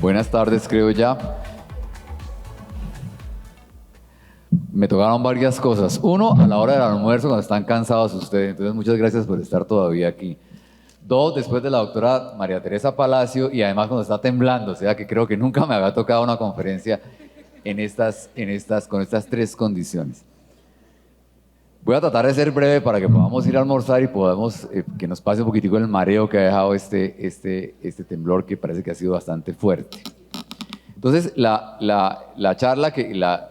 Buenas tardes, creo ya. Me tocaron varias cosas. Uno, a la hora del almuerzo, cuando están cansados ustedes. Entonces, muchas gracias por estar todavía aquí. Dos, después de la doctora María Teresa Palacio y además cuando está temblando. O sea, que creo que nunca me había tocado una conferencia con estas tres condiciones. Voy a tratar de ser breve para que podamos ir a almorzar y podamos que nos pase un poquitico el mareo que ha dejado este temblor que parece que ha sido bastante fuerte. Entonces, la charla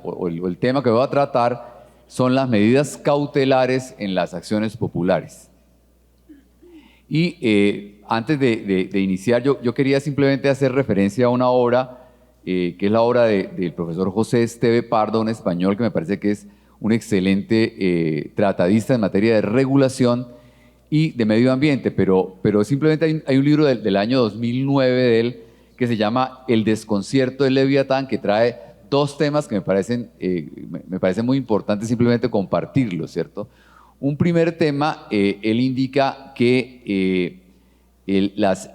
o el tema que voy a tratar son las medidas cautelares en las acciones populares. Y antes de iniciar, yo quería simplemente hacer referencia a una obra, que es la obra del profesor José Esteve Pardo, un español que me parece que es un excelente tratadista en materia de regulación y de medio ambiente, pero simplemente hay un libro del año 2009 de él que se llama El desconcierto del Leviatán, que trae dos temas que me parecen muy importantes simplemente compartirlos, ¿cierto? Un primer tema, él indica que las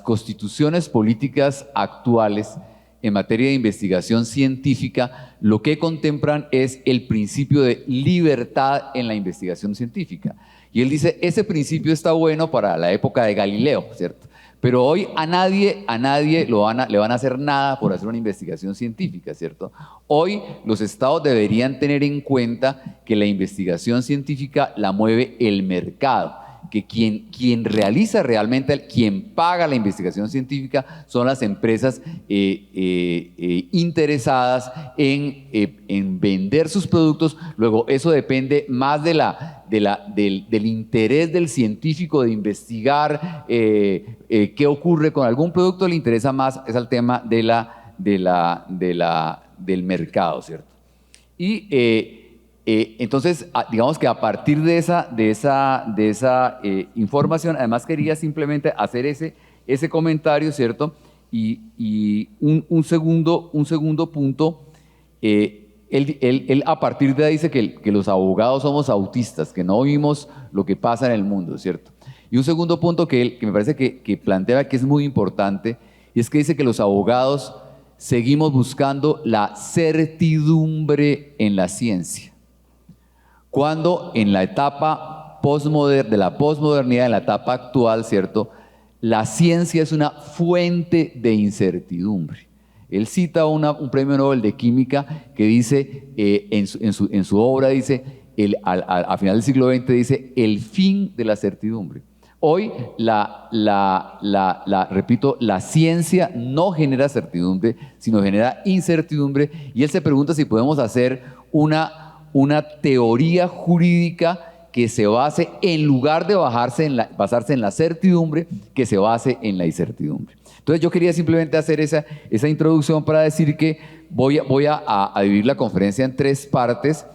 constituciones políticas actuales en materia de investigación científica, lo que contemplan es el principio de libertad en la investigación científica. Y él dice, ese principio está bueno para la época de Galileo, ¿cierto? Pero hoy a nadie le van a hacer nada por hacer una investigación científica, ¿cierto? Hoy los estados deberían tener en cuenta que la investigación científica la mueve el mercado, que quien realiza realmente, quien paga la investigación científica son las empresas interesadas en vender sus productos. Luego eso depende más del interés del científico de investigar qué ocurre con algún producto, le interesa más es el tema del mercado, ¿cierto? Y entonces, digamos que a partir de esa información, además quería simplemente hacer ese comentario, ¿cierto? Y un segundo punto, él a partir de ahí dice que los abogados somos autistas, que no vimos lo que pasa en el mundo, ¿cierto? Y un segundo punto que me parece que plantea que es muy importante, y es que dice que los abogados seguimos buscando la certidumbre en la ciencia. Cuando en la etapa de la posmodernidad, en la etapa actual, ¿cierto?, la ciencia es una fuente de incertidumbre. Él cita un premio Nobel de Química que dice, en su obra dice, a final del siglo XX dice, el fin de la certidumbre. Hoy, repito, la ciencia no genera certidumbre, sino genera incertidumbre, y él se pregunta si podemos hacer una teoría jurídica que se base, en lugar de basarse en la certidumbre, que se base en la incertidumbre. Entonces yo quería simplemente hacer esa introducción para decir que voy a dividir la conferencia en tres partes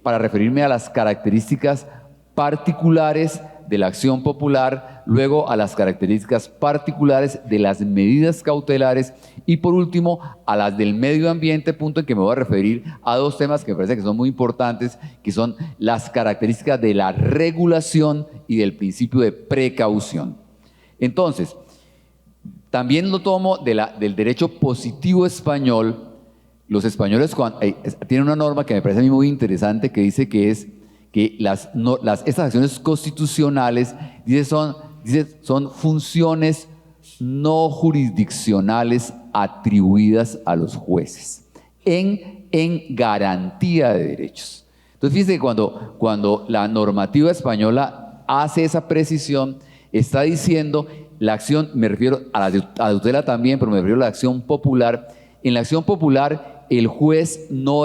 para referirme a las características particulares de la acción popular, luego a las características particulares de las medidas cautelares y por último a las del medio ambiente, punto en que me voy a referir a dos temas que me parece que son muy importantes, que son las características de la regulación y del principio de precaución. Entonces, también lo tomo del derecho positivo español. Los españoles tienen una norma que me parece a mí muy interesante que dice que estas acciones constitucionales son funciones no jurisdiccionales atribuidas a los jueces en garantía de derechos. Entonces fíjense que cuando la normativa española hace esa precisión, está diciendo la acción, me refiero a la tutela también, pero me refiero a la acción popular. En la acción popular el juez no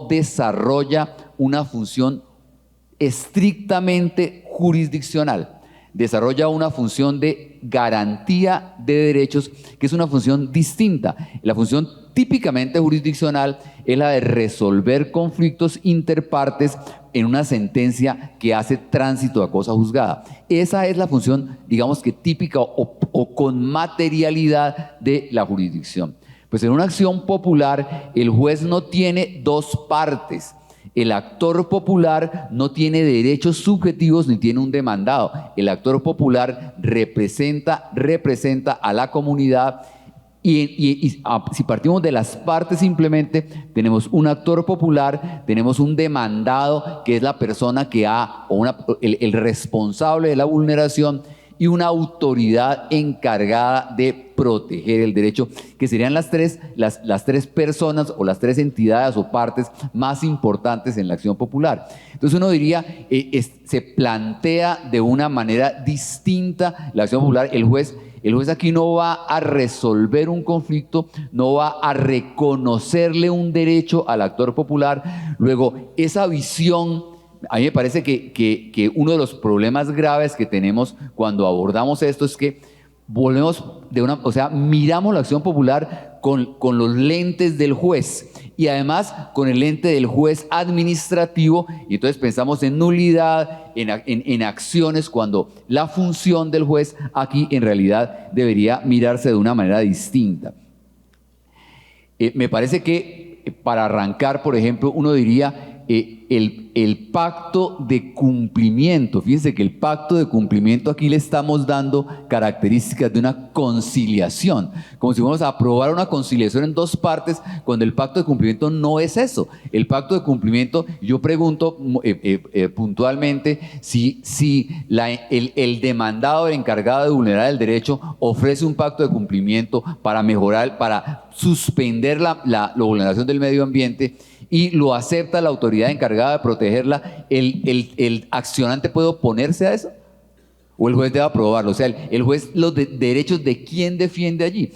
desarrolla una función estrictamente jurisdiccional, desarrolla una función de garantía de derechos, que es una función distinta. La función típicamente jurisdiccional es la de resolver conflictos interpartes en una sentencia que hace tránsito a cosa juzgada. Esa es la función, digamos que típica o con materialidad de la jurisdicción. Pues en una acción popular el juez no tiene dos partes. El actor popular no tiene derechos subjetivos ni tiene un demandado. El actor popular representa a la comunidad si partimos de las partes simplemente, tenemos un actor popular, tenemos un demandado que es la persona que el responsable de la vulneración y una autoridad encargada de proteger el derecho, que serían las tres personas o las tres entidades o partes más importantes en la acción popular. Entonces uno diría, se plantea de una manera distinta la acción popular. El juez aquí no va a resolver un conflicto, no va a reconocerle un derecho al actor popular. Luego, esa visión, a mí me parece que uno de los problemas graves que tenemos cuando abordamos esto es que volvemos miramos la acción popular con los lentes del juez y además con el lente del juez administrativo, y entonces pensamos en nulidad, en acciones, cuando la función del juez aquí en realidad debería mirarse de una manera distinta. Me parece que para arrancar, por ejemplo, uno diría el pacto de cumplimiento. Fíjense que el pacto de cumplimiento aquí le estamos dando características de una conciliación, como si fuéramos a aprobar una conciliación en dos partes, cuando el pacto de cumplimiento no es eso. El pacto de cumplimiento, yo pregunto puntualmente si el demandado, el encargado de vulnerar el derecho, ofrece un pacto de cumplimiento para mejorar, para suspender la vulneración del medio ambiente, y lo acepta la autoridad encargada de protegerla, ¿el accionante puede oponerse a eso? ¿O el juez debe aprobarlo? O sea, el juez, los derechos de quién defiende allí.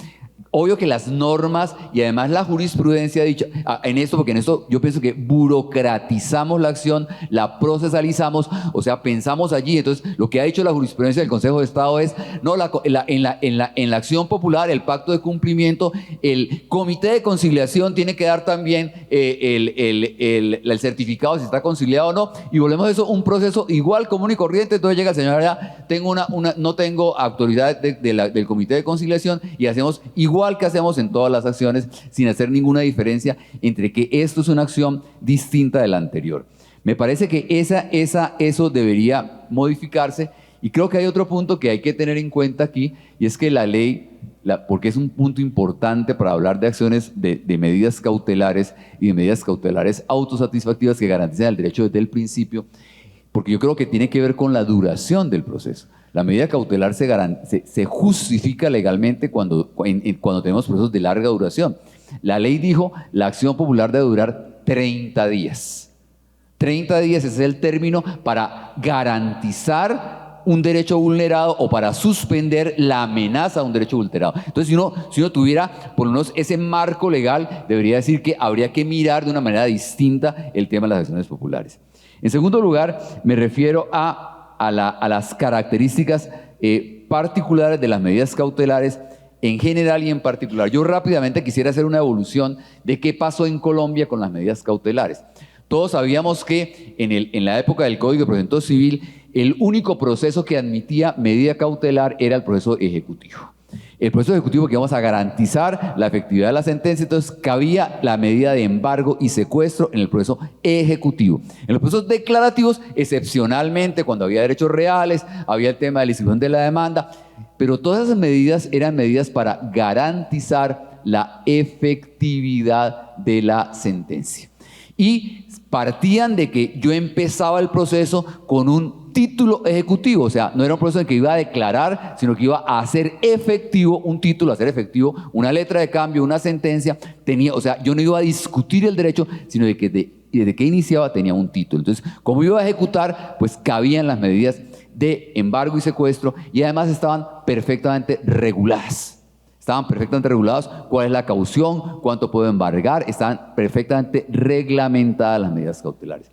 Obvio que las normas y además la jurisprudencia ha dicho en esto, porque en esto yo pienso que burocratizamos la acción, la procesalizamos, o sea, pensamos allí. Entonces, lo que ha dicho la jurisprudencia del Consejo de Estado es, no, en la acción popular, el pacto de cumplimiento, el comité de conciliación tiene que dar también el certificado si está conciliado o no, y volvemos a eso, un proceso igual, común y corriente. Entonces llega el señor allá, no tengo autoridad del comité de conciliación, y hacemos igual que hacemos en todas las acciones, sin hacer ninguna diferencia entre que esto es una acción distinta de la anterior. Me parece que eso debería modificarse, y creo que hay otro punto que hay que tener en cuenta aquí, y es que la ley, porque es un punto importante para hablar de acciones de medidas cautelares y de medidas cautelares autosatisfactivas que garanticen el derecho desde el principio, porque yo creo que tiene que ver con la duración del proceso. La medida cautelar se justifica legalmente cuando tenemos procesos de larga duración. La ley dijo, la acción popular debe durar 30 días. 30 días es el término para garantizar un derecho vulnerado o para suspender la amenaza de un derecho vulnerado. Entonces, si uno tuviera por lo menos ese marco legal, debería decir que habría que mirar de una manera distinta el tema de las acciones populares. En segundo lugar, me refiero a las características particulares de las medidas cautelares en general y en particular. Yo rápidamente quisiera hacer una evolución de qué pasó en Colombia con las medidas cautelares. Todos sabíamos que en la época del Código de Procedimiento Civil, el único proceso que admitía medida cautelar era el proceso ejecutivo. El proceso ejecutivo, que vamos a garantizar la efectividad de la sentencia, entonces cabía la medida de embargo y secuestro en el proceso ejecutivo. En los procesos declarativos, excepcionalmente, cuando había derechos reales, había el tema de la inscripción de la demanda, pero todas esas medidas eran medidas para garantizar la efectividad de la sentencia. Y partían de que yo empezaba el proceso con un título ejecutivo, o sea, no era un proceso en que iba a declarar, sino que iba a hacer efectivo un título, a hacer efectivo una letra de cambio, una sentencia. O sea, yo no iba a discutir el derecho, sino de que desde que iniciaba tenía un título. Entonces, como iba a ejecutar, pues cabían las medidas de embargo y secuestro, y además estaban perfectamente reguladas. Estaban perfectamente regulados cuál es la caución, cuánto puedo embargar, estaban perfectamente reglamentadas las medidas cautelares.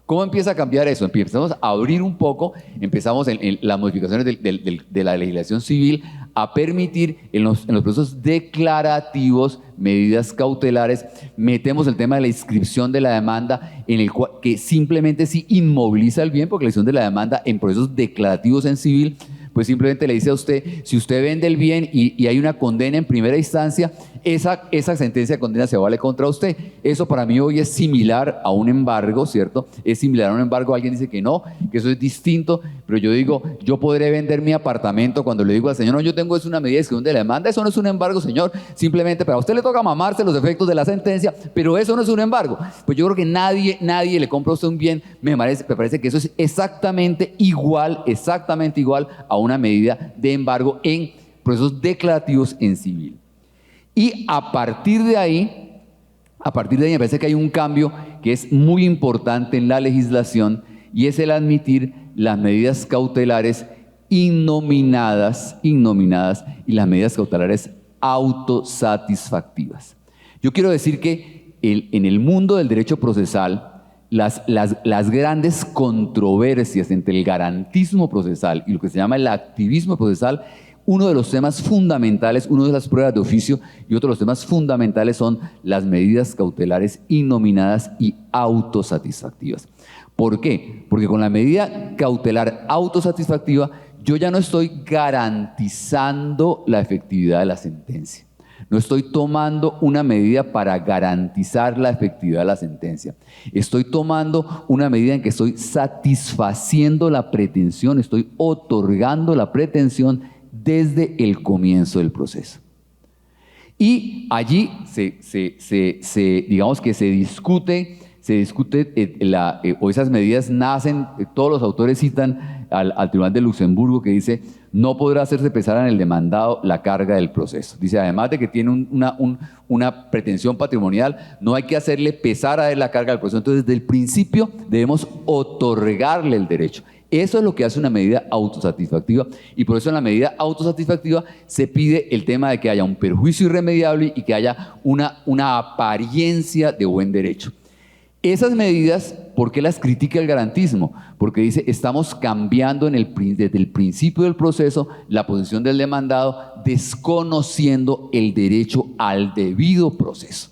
¿Cómo empieza a cambiar eso? Empezamos a abrir un poco, empezamos en las modificaciones de la legislación civil a permitir en los procesos declarativos medidas cautelares. Metemos el tema de la inscripción de la demanda, en el cual, que simplemente sí inmoviliza el bien, porque la inscripción de la demanda en procesos declarativos en civil, pues simplemente le dice a usted, si usted vende el bien y hay una condena en primera instancia, esa sentencia de condena se vale contra usted. Eso para mí hoy es similar a un embargo, ¿cierto? Es similar a un embargo. Alguien dice que no, que eso es distinto, pero yo digo, yo podré vender mi apartamento cuando le digo al señor, no, yo tengo una medida de exclusión de la demanda. Eso no es un embargo, señor, simplemente para usted le toca mamarse los efectos de la sentencia, pero eso no es un embargo. Pues yo creo que nadie le compra a usted un bien. Me parece que eso es exactamente igual a una medida de embargo en procesos declarativos en civil. Y a partir de ahí me parece que hay un cambio que es muy importante en la legislación, y es el admitir las medidas cautelares innominadas y las medidas cautelares autosatisfactivas. Yo quiero decir que en el mundo del derecho procesal, las grandes controversias entre el garantismo procesal y lo que se llama el activismo procesal, uno de los temas fundamentales, una de las pruebas de oficio y otro de los temas fundamentales son las medidas cautelares innominadas y autosatisfactivas. ¿Por qué? Porque con la medida cautelar autosatisfactiva yo ya no estoy garantizando la efectividad de la sentencia. No estoy tomando una medida para garantizar la efectividad de la sentencia. Estoy tomando una medida en que estoy satisfaciendo la pretensión, estoy otorgando la pretensión desde el comienzo del proceso. Y allí digamos que se discute o esas medidas nacen, todos los autores citan al Tribunal de Luxemburgo, que dice, no podrá hacerse pesar en el demandado la carga del proceso. Dice, además de que tiene una pretensión patrimonial, no hay que hacerle pesar a él la carga del proceso. Entonces, desde el principio debemos otorgarle el derecho. Eso es lo que hace una medida autosatisfactiva, y por eso en la medida autosatisfactiva se pide el tema de que haya un perjuicio irremediable y que haya una apariencia de buen derecho. Esas medidas, ¿por qué las critica el garantismo? Porque dice, estamos cambiando desde el principio del proceso la posición del demandado, desconociendo el derecho al debido proceso.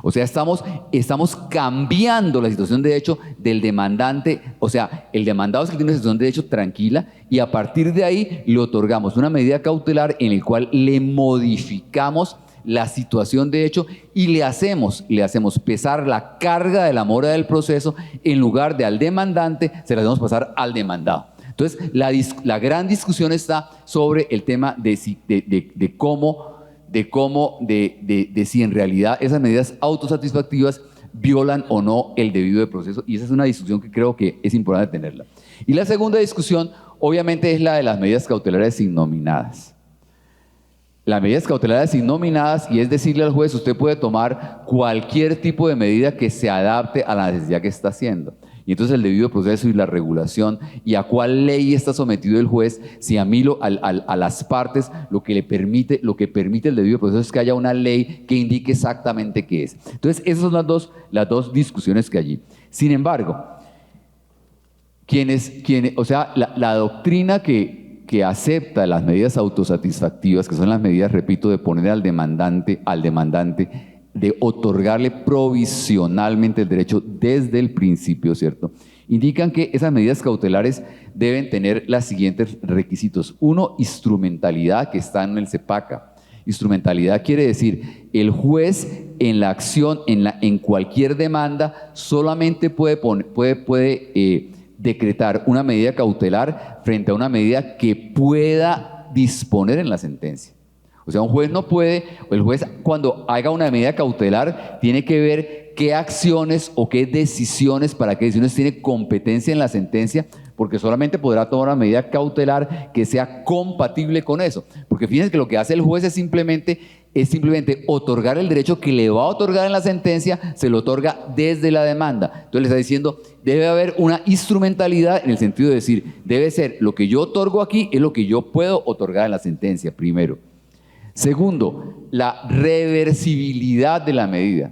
O sea, estamos cambiando la situación de derecho del demandante. O sea, el demandado es el que tiene una situación de derecho tranquila, y a partir de ahí le otorgamos una medida cautelar en la cual le modificamos la situación de hecho y le hacemos pesar la carga de la mora del proceso. En lugar de al demandante, se la hacemos pasar al demandado. Entonces, la gran discusión está sobre el tema de si en realidad esas medidas autosatisfactivas violan o no el debido de proceso, y esa es una discusión que creo que es importante tenerla. Y la segunda discusión, obviamente, es la de las medidas cautelares innominadas. Las medidas cautelares innominadas, y es decirle al juez, usted puede tomar cualquier tipo de medida que se adapte a la necesidad que está haciendo. Y entonces el debido proceso y la regulación, y a cuál ley está sometido el juez, si a mí a las partes lo que permite el debido proceso es que haya una ley que indique exactamente qué es. Entonces esas son las dos discusiones que allí. Sin embargo, la doctrina que acepta las medidas autosatisfactivas, que son las medidas, repito, de poner al demandante, de otorgarle provisionalmente el derecho desde el principio, ¿cierto? Indican que esas medidas cautelares deben tener los siguientes requisitos. Uno, instrumentalidad, que está en el CEPACA. Instrumentalidad quiere decir, el juez en la acción, en cualquier demanda, solamente puede decretar una medida cautelar frente a una medida que pueda disponer en la sentencia. O sea, el juez cuando haga una medida cautelar tiene que ver qué acciones o qué decisiones, para qué decisiones tiene competencia en la sentencia, porque solamente podrá tomar una medida cautelar que sea compatible con eso. Porque fíjense que lo que hace el juez es simplemente otorgar el derecho que le va a otorgar en la sentencia, se lo otorga desde la demanda. Entonces le está diciendo, debe haber una instrumentalidad en el sentido de decir, debe ser lo que yo otorgo aquí es lo que yo puedo otorgar en la sentencia, primero. Segundo, la reversibilidad de la medida,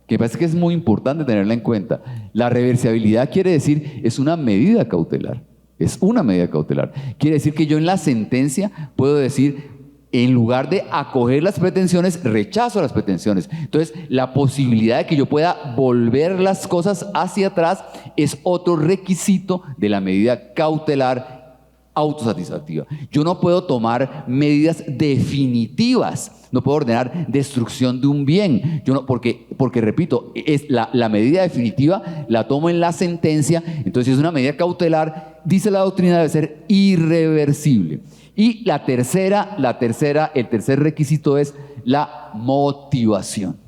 que me parece que es muy importante tenerla en cuenta. La reversibilidad quiere decir, es una medida cautelar. Quiere decir que yo en la sentencia puedo decir, en lugar de acoger las pretensiones, rechazo las pretensiones. Entonces, la posibilidad de que yo pueda volver las cosas hacia atrás es otro requisito de la medida cautelar autosatisfactiva. Yo no puedo tomar medidas definitivas, no puedo ordenar destrucción de un bien, yo no, porque repito, es la medida definitiva la tomo en la sentencia, entonces si es una medida cautelar, dice la doctrina, debe ser irreversible. Y el tercer requisito es la motivación.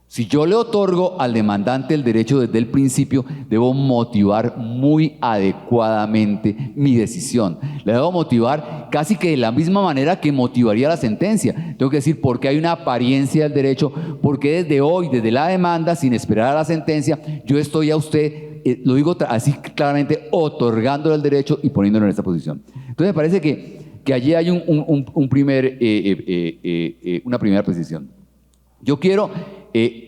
Si yo le otorgo al demandante el derecho desde el principio, debo motivar muy adecuadamente mi decisión. Le debo motivar casi que de la misma manera que motivaría la sentencia. Tengo que decir por qué hay una apariencia del derecho, porque desde hoy, desde la demanda, sin esperar a la sentencia, yo estoy a usted, lo digo así claramente, otorgándole el derecho y poniéndolo en esta posición. Entonces me parece que allí hay una primera precisión. Yo quiero,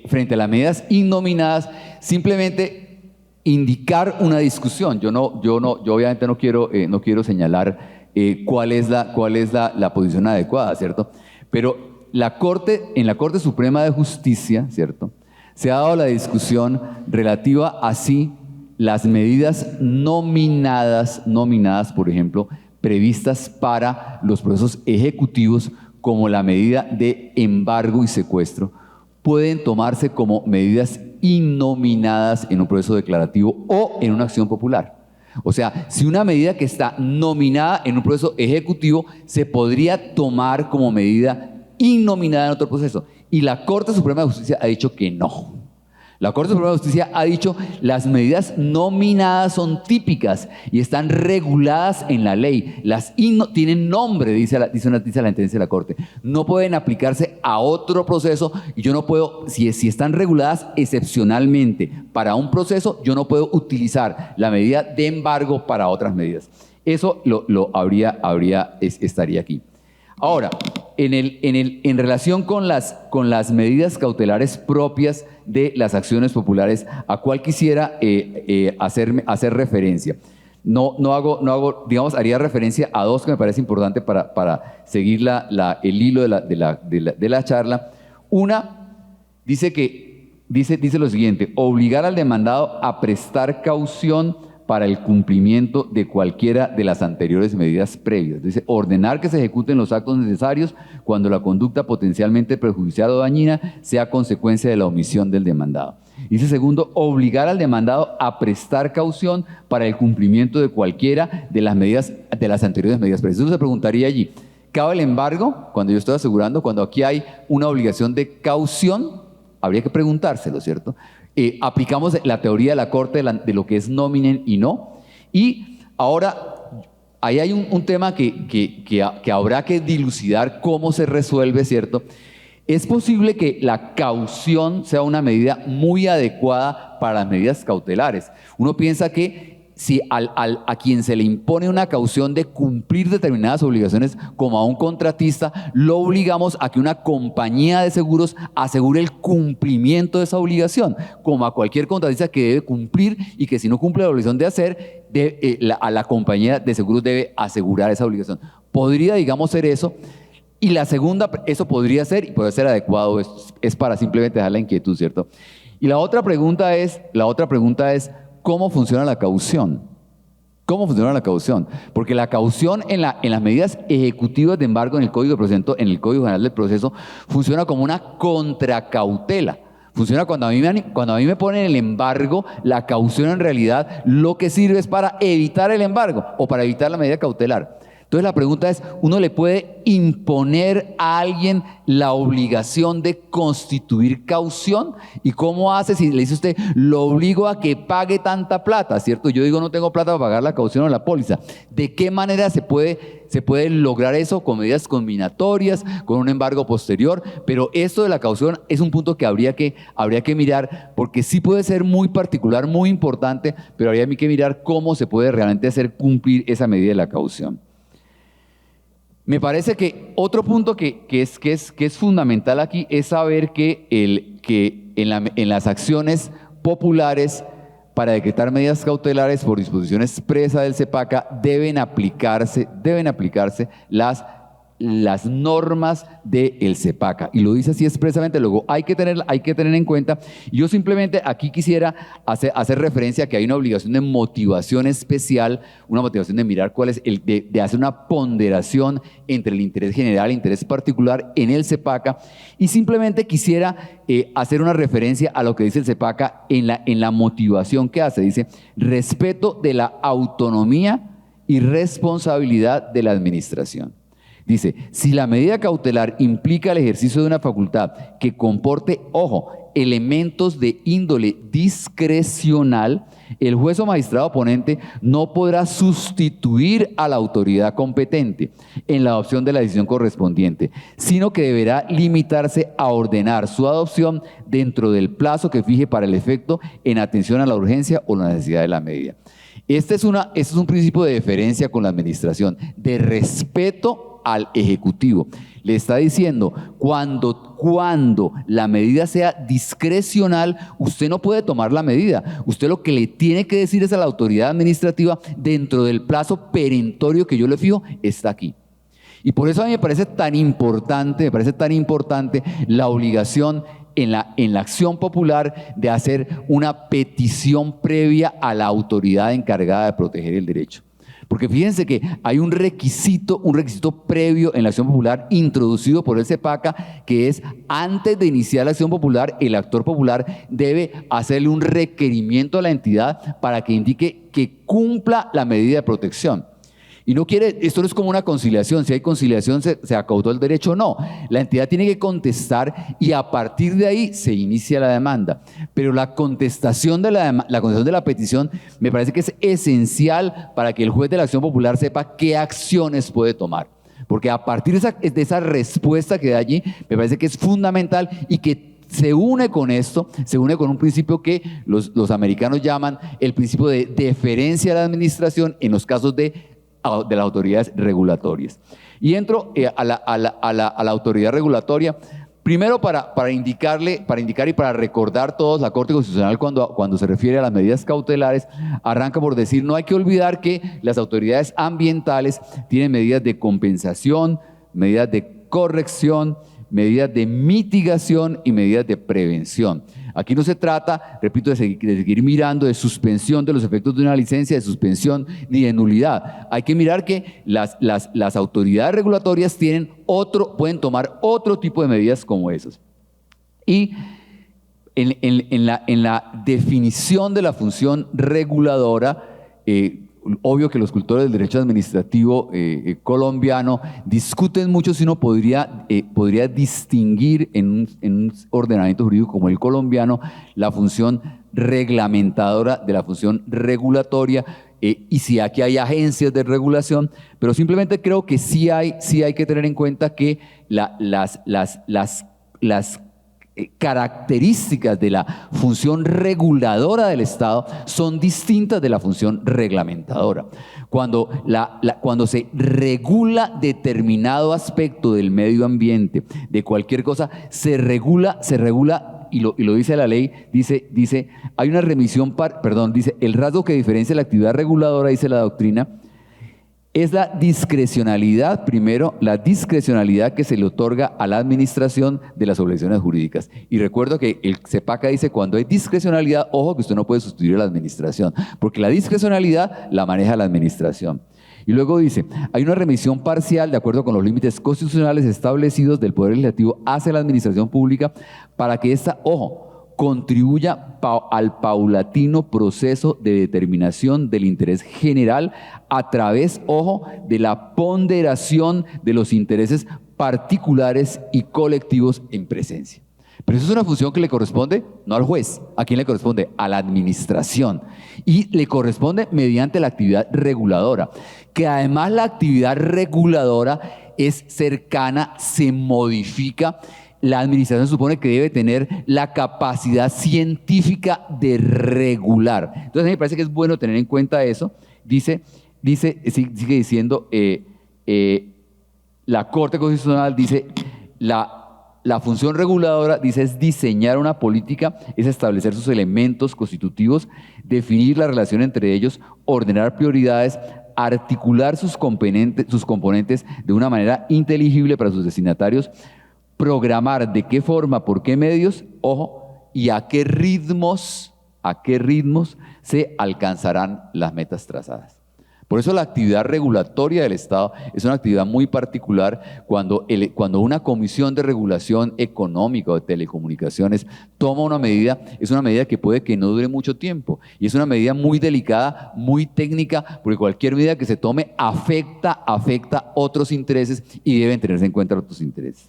frente a las medidas innominadas, simplemente indicar una discusión. Yo obviamente no quiero señalar cuál es la posición adecuada, ¿cierto? Pero en la Corte Suprema de Justicia, ¿cierto?, se ha dado la discusión relativa a si las medidas nominadas, por ejemplo, previstas para los procesos ejecutivos, como la medida de embargo y secuestro, pueden tomarse como medidas innominadas en un proceso declarativo o en una acción popular. O sea, si una medida que está nominada en un proceso ejecutivo se podría tomar como medida innominada en otro proceso. Y la Corte Suprema de Justicia ha dicho que no. La Corte Suprema de Justicia ha dicho las medidas nominadas son típicas y están reguladas en la ley. Tienen nombre, dice la sentencia de la Corte. No pueden aplicarse a otro proceso y yo no puedo, si están reguladas excepcionalmente para un proceso, yo no puedo utilizar la medida de embargo para otras medidas. Eso estaría aquí. Ahora, en relación con las medidas cautelares propias de las acciones populares, a cuál quisiera hacer referencia. Haría referencia a dos que me parece importante para seguir el hilo de la charla. Una dice lo siguiente: obligar al demandado a prestar caución para el cumplimiento de cualquiera de las anteriores medidas previas. Dice, ordenar que se ejecuten los actos necesarios cuando la conducta potencialmente perjudicial o dañina sea consecuencia de la omisión del demandado. Dice segundo, obligar al demandado a prestar caución para el cumplimiento de cualquiera de las anteriores medidas previas. Entonces se preguntaría allí, ¿cabe el embargo? Cuando yo estoy asegurando, cuando aquí hay una obligación de caución, habría que preguntárselo, ¿cierto? Aplicamos la teoría de la Corte de lo que es nominen y no. Y ahora, ahí hay un tema que habrá que dilucidar cómo se resuelve, ¿cierto? Es posible que la caución sea una medida muy adecuada para las medidas cautelares. Uno piensa que si a quien se le impone una caución de cumplir determinadas obligaciones, como a un contratista, lo obligamos a que una compañía de seguros asegure el cumplimiento de esa obligación, como a cualquier contratista que debe cumplir y que si no cumple la obligación de hacer, a la compañía de seguros debe asegurar esa obligación. Podría, digamos, ser eso. Y la segunda, eso podría ser y puede ser adecuado, es para simplemente dejar la inquietud, ¿cierto? Y la otra pregunta es, ¿cómo funciona la caución? ¿Cómo funciona la caución? Porque la caución en las medidas ejecutivas de embargo en el Código de Procedimiento, en el Código General del Proceso, funciona como una contracautela. Funciona cuando a mí me ponen el embargo, la caución en realidad lo que sirve es para evitar el embargo o para evitar la medida cautelar. Entonces la pregunta es, ¿uno le puede imponer a alguien la obligación de constituir caución? ¿Y cómo hace si le dice usted, lo obligo a que pague tanta plata, ¿cierto? Yo digo, no tengo plata para pagar la caución o la póliza. ¿De qué manera se puede lograr eso? Con medidas combinatorias, con un embargo posterior. Pero esto de la caución es un punto que habría que mirar, porque sí puede ser muy particular, muy importante, pero habría que mirar cómo se puede realmente hacer cumplir esa medida de la caución. Me parece que otro punto que es fundamental aquí es saber que en las acciones populares para decretar medidas cautelares por disposición expresa del CEPACA deben aplicarse las normas del CEPACA. Y lo dice así expresamente. Luego hay que tener en cuenta, y yo simplemente aquí quisiera hacer referencia a que hay una obligación de motivación especial, una motivación de mirar cuál es de hacer una ponderación entre el interés general e el interés particular en el CEPACA, y simplemente quisiera hacer una referencia a lo que dice el CEPACA en la motivación que hace. Dice: respeto de la autonomía y responsabilidad de la administración. Dice: si la medida cautelar implica el ejercicio de una facultad que comporte, ojo, elementos de índole discrecional, el juez o magistrado ponente no podrá sustituir a la autoridad competente en la adopción de la decisión correspondiente, sino que deberá limitarse a ordenar su adopción dentro del plazo que fije para el efecto en atención a la urgencia o la necesidad de la medida. Este es un principio de deferencia con la administración, de respeto al Ejecutivo. Le está diciendo, cuando la medida sea discrecional, usted no puede tomar la medida. Usted lo que le tiene que decir es a la autoridad administrativa: dentro del plazo perentorio que yo le fijo, está aquí. Y por eso a mí me parece tan importante la obligación en la acción popular de hacer una petición previa a la autoridad encargada de proteger el derecho. Porque fíjense que hay un requisito previo en la acción popular introducido por el CEPACA, que es: antes de iniciar la acción popular, el actor popular debe hacerle un requerimiento a la entidad para que indique que cumpla la medida de protección. Y esto no es como una conciliación. Si hay conciliación, se acautó el derecho. No, la entidad tiene que contestar y a partir de ahí se inicia la demanda. Pero la contestación de la petición me parece que es esencial para que el juez de la acción popular sepa qué acciones puede tomar. Porque a partir de esa respuesta que da allí, me parece que es fundamental y que se une con esto, se une con un principio que los americanos llaman el principio de deferencia a la administración en los casos de las autoridades regulatorias. Y entro a la autoridad regulatoria, primero para indicar y para recordar todos, la Corte Constitucional cuando se refiere a las medidas cautelares, arranca por decir: no hay que olvidar que las autoridades ambientales tienen medidas de compensación, medidas de corrección, medidas de mitigación y medidas de prevención. Aquí no se trata, repito, de seguir mirando de suspensión de los efectos de una licencia, de suspensión ni de nulidad. Hay que mirar que las autoridades regulatorias pueden tomar otro tipo de medidas como esas. Y en la definición de la función reguladora, obvio que los cultores del derecho administrativo colombiano discuten mucho si uno podría distinguir en un ordenamiento jurídico como el colombiano la función reglamentadora de la función regulatoria, y si aquí hay agencias de regulación, pero simplemente creo que sí hay que tener en cuenta que las características de la función reguladora del Estado son distintas de la función reglamentadora. Cuando se regula determinado aspecto del medio ambiente, de cualquier cosa, se regula, y lo dice la ley, dice, hay una remisión, dice, el rasgo que diferencia la actividad reguladora, dice la doctrina, es la discrecionalidad, primero, la discrecionalidad que se le otorga a la administración de las obligaciones jurídicas. Y recuerdo que el CEPACA dice: cuando hay discrecionalidad, ojo que usted no puede sustituir a la administración, porque la discrecionalidad la maneja la administración. Y luego dice: hay una remisión parcial de acuerdo con los límites constitucionales establecidos del Poder Legislativo hacia la administración pública para que esta, ojo, contribuya al paulatino proceso de determinación del interés general a través, ojo, de la ponderación de los intereses particulares y colectivos en presencia. Pero eso es una función que le corresponde no al juez. ¿A quién le corresponde? A la administración. Y le corresponde mediante la actividad reguladora, que además la actividad reguladora es cercana, se modifica. La administración supone que debe tener la capacidad científica de regular. Entonces a mí me parece que es bueno tener en cuenta eso. Sigue diciendo, la Corte Constitucional dice, la función reguladora, dice, es diseñar una política, es establecer sus elementos constitutivos, definir la relación entre ellos, ordenar prioridades, articular sus componentes de una manera inteligible para sus destinatarios, programar de qué forma, por qué medios, ojo, y a qué ritmos se alcanzarán las metas trazadas. Por eso la actividad regulatoria del Estado es una actividad muy particular cuando una comisión de regulación económica o de telecomunicaciones toma una medida, es una medida que puede que no dure mucho tiempo y es una medida muy delicada, muy técnica, porque cualquier medida que se tome afecta otros intereses y deben tenerse en cuenta otros intereses.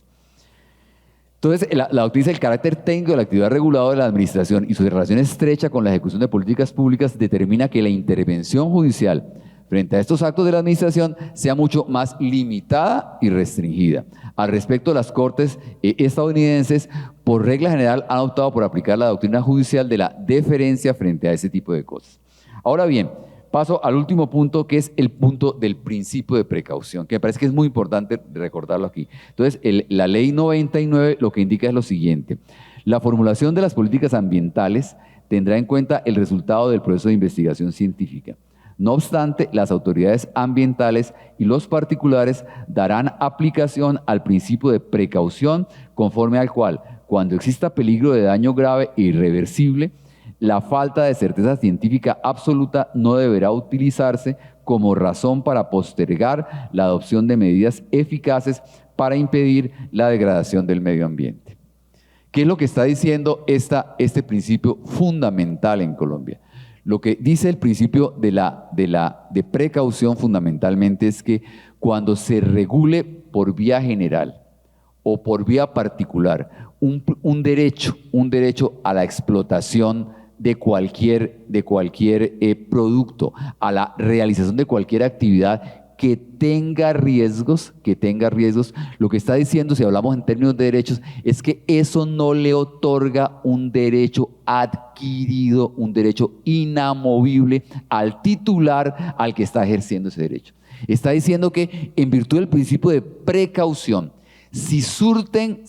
Entonces, la doctrina dice el carácter técnico de la actividad reguladora de la administración y su relación estrecha con la ejecución de políticas públicas determina que la intervención judicial frente a estos actos de la administración sea mucho más limitada y restringida. Al respecto, las cortes estadounidenses, por regla general, han optado por aplicar la doctrina judicial de la deferencia frente a ese tipo de cosas. Ahora bien, paso al último punto, que es el punto del principio de precaución, que me parece que es muy importante recordarlo aquí. Entonces, la ley 99 lo que indica es lo siguiente: la formulación de las políticas ambientales tendrá en cuenta el resultado del proceso de investigación científica. No obstante, las autoridades ambientales y los particulares darán aplicación al principio de precaución, conforme al cual, cuando exista peligro de daño grave e irreversible, la falta de certeza científica absoluta no deberá utilizarse como razón para postergar la adopción de medidas eficaces para impedir la degradación del medio ambiente. ¿Qué es lo que está diciendo este principio fundamental en Colombia? Lo que dice el principio de precaución fundamentalmente es que cuando se regule por vía general o por vía particular un derecho a la explotación de cualquier producto, a la realización de cualquier actividad que tenga riesgos, lo que está diciendo, si hablamos en términos de derechos, es que eso no le otorga un derecho adquirido, un derecho inamovible al titular al que está ejerciendo ese derecho. Está diciendo que en virtud del principio de precaución, si surten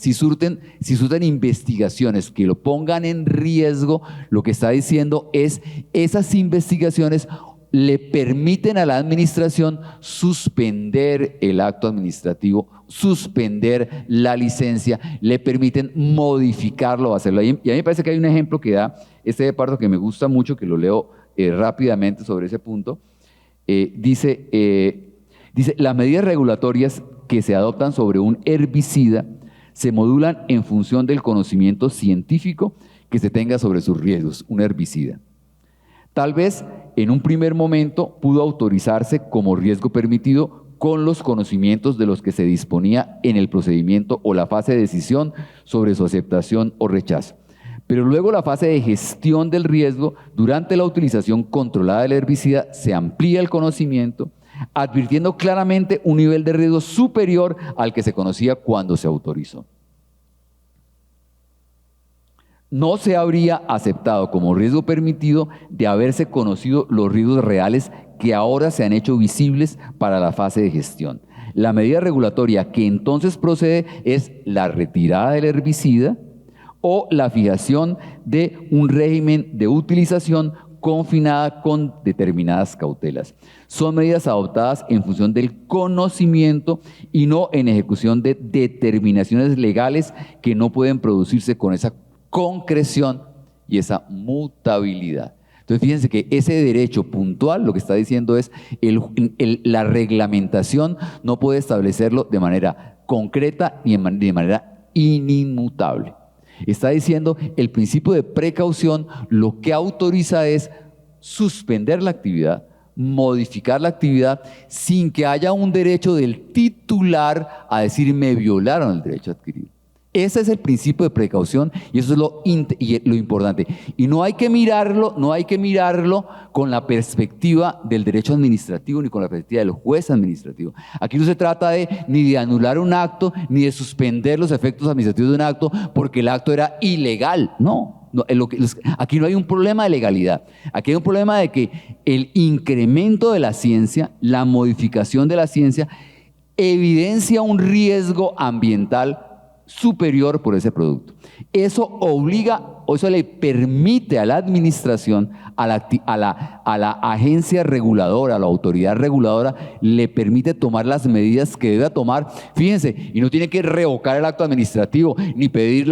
investigaciones que lo pongan en riesgo, lo que está diciendo es esas investigaciones le permiten a la administración suspender el acto administrativo, suspender la licencia, le permiten modificarlo o hacerlo. Y a mí me parece que hay un ejemplo que da este párrafo que me gusta mucho, que lo leo rápidamente sobre ese punto. Dice, las medidas regulatorias que se adoptan sobre un herbicida se modulan en función del conocimiento científico que se tenga sobre sus riesgos, un herbicida. Tal vez en un primer momento pudo autorizarse como riesgo permitido con los conocimientos de los que se disponía en el procedimiento o la fase de decisión sobre su aceptación o rechazo. Pero luego la fase de gestión del riesgo, durante la utilización controlada del herbicida, se amplía el conocimiento, advirtiendo claramente un nivel de riesgo superior al que se conocía cuando se autorizó. No se habría aceptado como riesgo permitido de haberse conocido los riesgos reales que ahora se han hecho visibles para la fase de gestión. La medida regulatoria que entonces procede es la retirada del herbicida o la fijación de un régimen de utilización confinada con determinadas cautelas. Son medidas adoptadas en función del conocimiento y no en ejecución de determinaciones legales que no pueden producirse con esa concreción y esa mutabilidad. Entonces fíjense que ese derecho puntual lo que está diciendo es la reglamentación no puede establecerlo de manera concreta ni de manera inmutable. Está diciendo el principio de precaución lo que autoriza es suspender la actividad, modificar la actividad sin que haya un derecho del titular a decir me violaron el derecho adquirido. Ese es el principio de precaución y eso es lo importante. Y no hay que mirarlo con la perspectiva del derecho administrativo ni con la perspectiva del juez administrativo. Aquí no se trata ni de anular un acto ni de suspender los efectos administrativos de un acto porque el acto era ilegal. No, aquí no hay un problema de legalidad. Aquí hay un problema de que el incremento de la ciencia, la modificación de la ciencia, evidencia un riesgo ambiental superior por ese producto. Eso obliga, o eso le permite a la administración, a la agencia reguladora, a la autoridad reguladora, le permite tomar las medidas que debe tomar. Fíjense, y no tiene que revocar el acto administrativo, ni pedir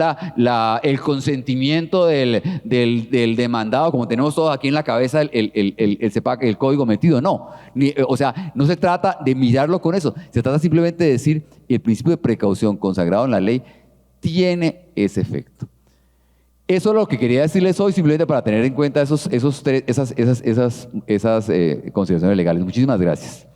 el consentimiento del demandado, como tenemos todos aquí en la cabeza el CEPAC, el código metido. No, o sea, no se trata de mirarlo con eso, se trata simplemente de decir, el principio de precaución consagrado en la ley tiene ese efecto. Eso es lo que quería decirles hoy, simplemente para tener en cuenta esas consideraciones legales. Muchísimas gracias.